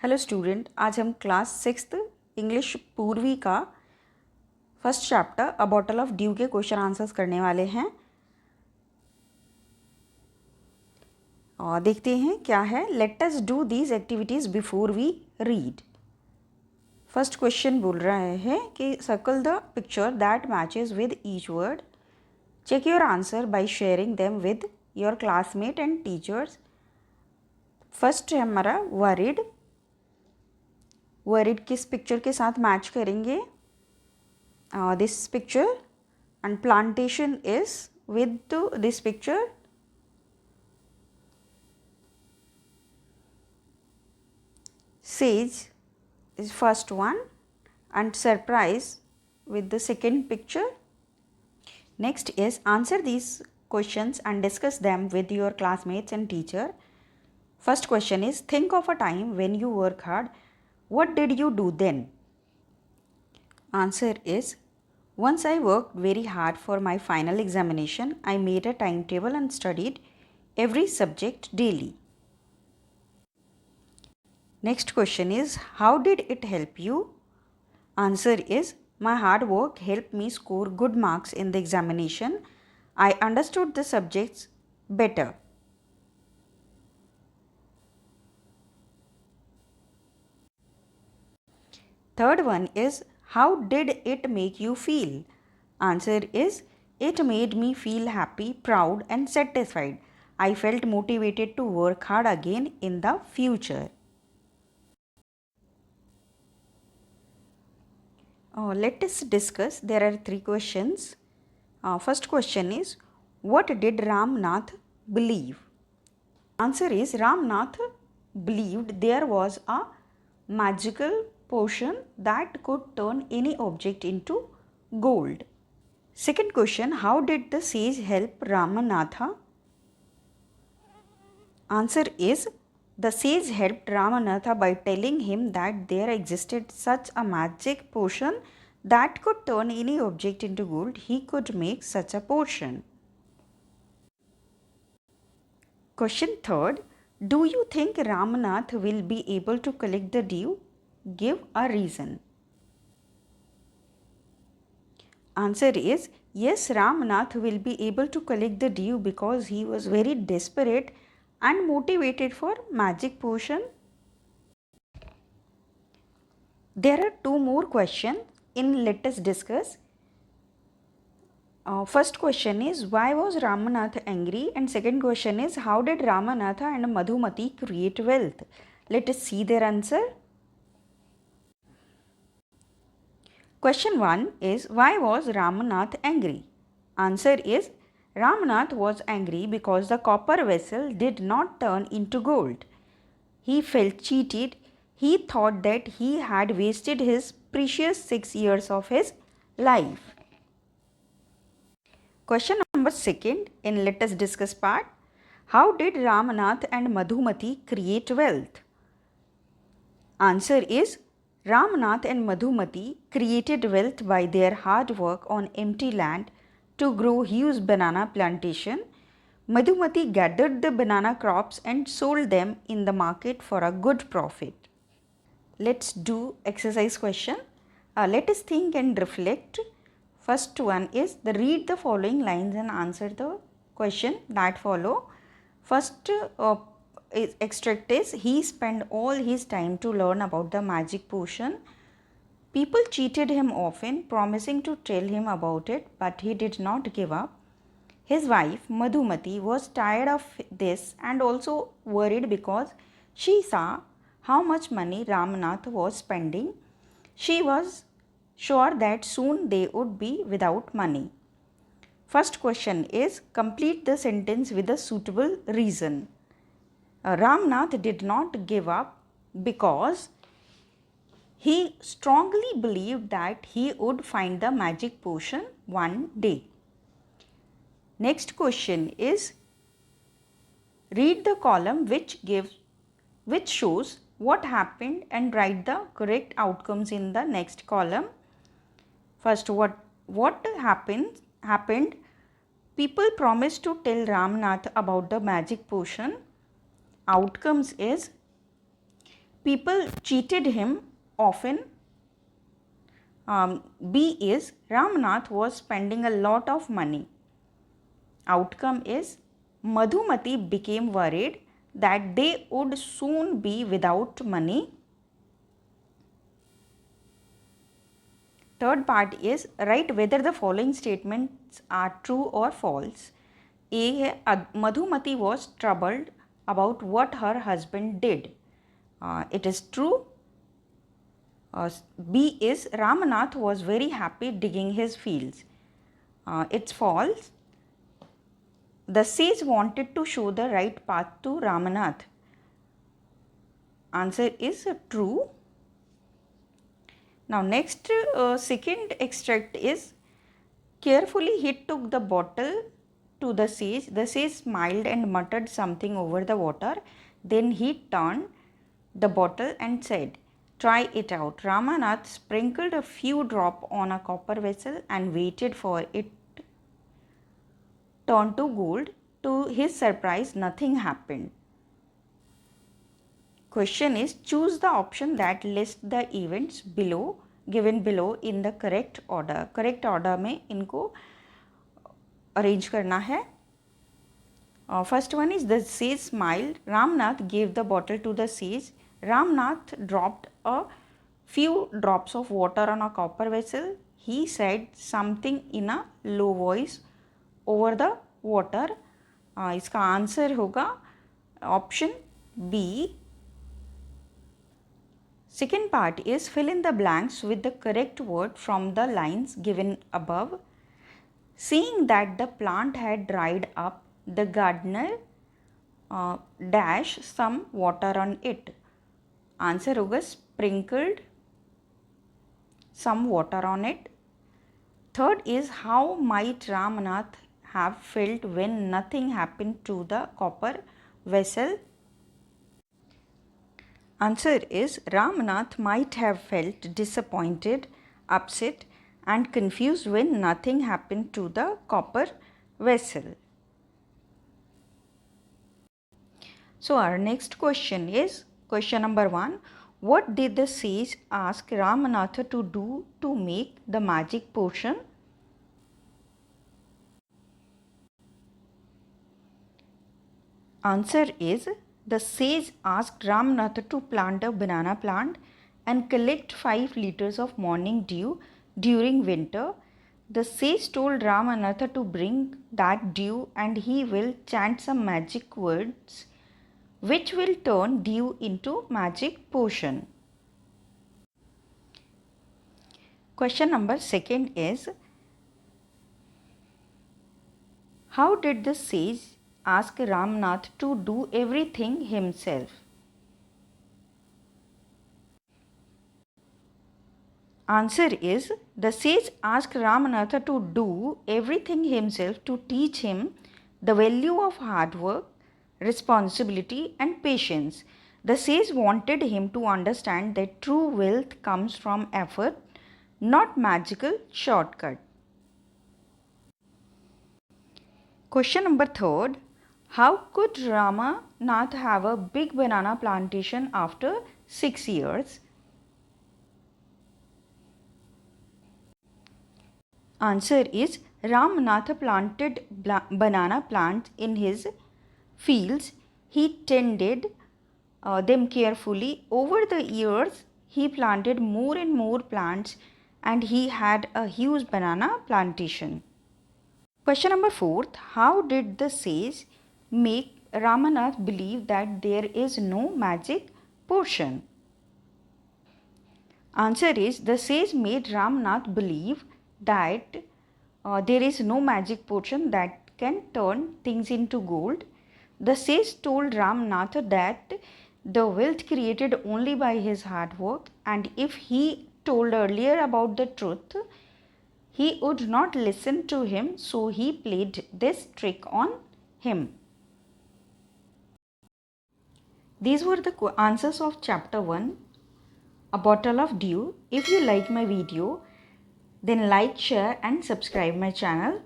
Hello student, आज हम class 6th English Poorvi का first chapter a bottle of dew के क्वेश्चन आंसर्स करने वाले हैं। और देखते हैं क्या है। Let us do these activities before we read. First question बोल रहा है कि circle the picture that matches with each word. Check your answer by sharing them with your classmate and teachers. First है हमारा वरीड। वरीड किस picture के साथ match करेंगे? This picture, and plantation is with this picture. Sage is first one and surprise with the second picture. Next is answer these questions and discuss them with your classmates and teacher. First question is, think of a time when you work hard. What did you do then? Answer is, once I worked very hard for my final examination. I made a timetable and studied every subject daily. Next question is, how did it help you? Answer is, my hard work helped me score good marks in the examination. I understood the subjects better. Third one is, how did it make you feel? Answer is, it made me feel happy, proud and satisfied. I felt motivated to work hard again in the future. Let us discuss. There are three questions. First question is, what did Ramnath believe? Answer is, Ramnath believed there was a magical potion that could turn any object into gold. Second question, how did the sage help Ramanatha? Answer is, the sage helped Ramanatha by telling him that there existed such a magic potion that could turn any object into gold. He could make such a potion. Question third, do you think Ramnath will be able to collect the due? Give a reason. Answer is, yes, Ramnath will be able to collect the due because he was very desperate and motivated for magic potion. There are two more questions in let us discuss. First question is, why was Ramanath angry? And second question is, how did Ramanatha and Madhumati create wealth? Let us see their answer. Question 1 is, why was Ramanath angry? Answer is, Ramanath was angry because the copper vessel did not turn into gold. He felt cheated. He thought that he had wasted his precious 6 years of his life. Question number 2 in let us discuss part. How did Ramanath and Madhumati create wealth? Answer is, Ramnath and Madhumati created wealth by their hard work on empty land to grow huge banana plantation. Madhumati gathered the banana crops and sold them in the market for a good profit. Let's do exercise question. Let us think and reflect. First one is, read the following lines and answer the question that follow. First extract is, he spent all his time to learn about the magic potion. People cheated him often, promising to tell him about it, but he did not give up. His wife Madhumati was tired of this and also worried because she saw how much money Ramnath was spending. She was sure that soon they would be without money. First question is, complete the sentence with a suitable reason. Ramnath did not give up because he strongly believed that he would find the magic potion one day. Next question is, read the column which shows what happened and write the correct outcomes in the next column. First, what happened? People promised to tell Ramnath about the magic potion. Outcomes is, people cheated him often. B is Ramnath was spending a lot of money. Outcome is Madhumati became worried that they would soon be without money. Third part is write whether the following statements are true or false. A है Madhumati was troubled about what her husband did. It is true. B is Ramnath was very happy digging his fields. It's false. The sage wanted to show the right path to Ramnath. Answer is true. Now next second extract is carefully he took the bottle to the sage. The sage smiled and muttered something over the water. Then he turned the bottle and said, "Try it out." Ramnath sprinkled a few drops on a copper vessel and waited for it turn to gold. To his surprise, nothing happened. Question is choose the option that lists the events below given below in the correct order. Correct order में इनको arrange करना है. First one is the sage smiled. Ramnath gave the bottle to the sage. Ramnath dropped a few drops of water on a copper vessel. He said something in a low voice over the water. इसका answer होगा option B. Second part is fill in the blanks with the correct word from the lines given above. Seeing that the plant had dried up, the gardener dash some water on it. Answer होगा sprinkled some water on it. Third is how might Ramnath have felt when nothing happened to the copper vessel? Answer is Ramnath might have felt disappointed, upset and confused when nothing happened to the copper vessel. So our next question is question number 1. What did the sage ask Ramnath to do to make the magic potion? Answer is the sage asked Ramnath to plant a banana plant and collect 5 liters of morning dew during winter. The sage told Ramnath to bring that dew and he will chant some magic words which will turn dew into magic potion. Question number 2 is how did the sage ask Ramnath to do everything himself? Answer is the sage asked Ramnath to do everything himself to teach him the value of hard work, responsibility and patience. The sage wanted him to understand that true wealth comes from effort, not magical shortcut. Question number 3. How could Ramnath have a big banana plantation after 6 years? Answer is Ramnath planted banana plants in his fields. He tended them carefully. Over the years, he planted more and more plants and he had a huge banana plantation. Question number 4. How did the sage make Ramnath believe that there is no magic potion? Answer is the sage made Ramnath believe that there is no magic potion that can turn things into gold. The sage told Ramnath that the wealth created only by his hard work, and if he told earlier about the truth, he would not listen to him, so he played this trick on him. These were the answers of chapter 1, A Bottle of Dew. If you like my video, then like, share and subscribe my channel.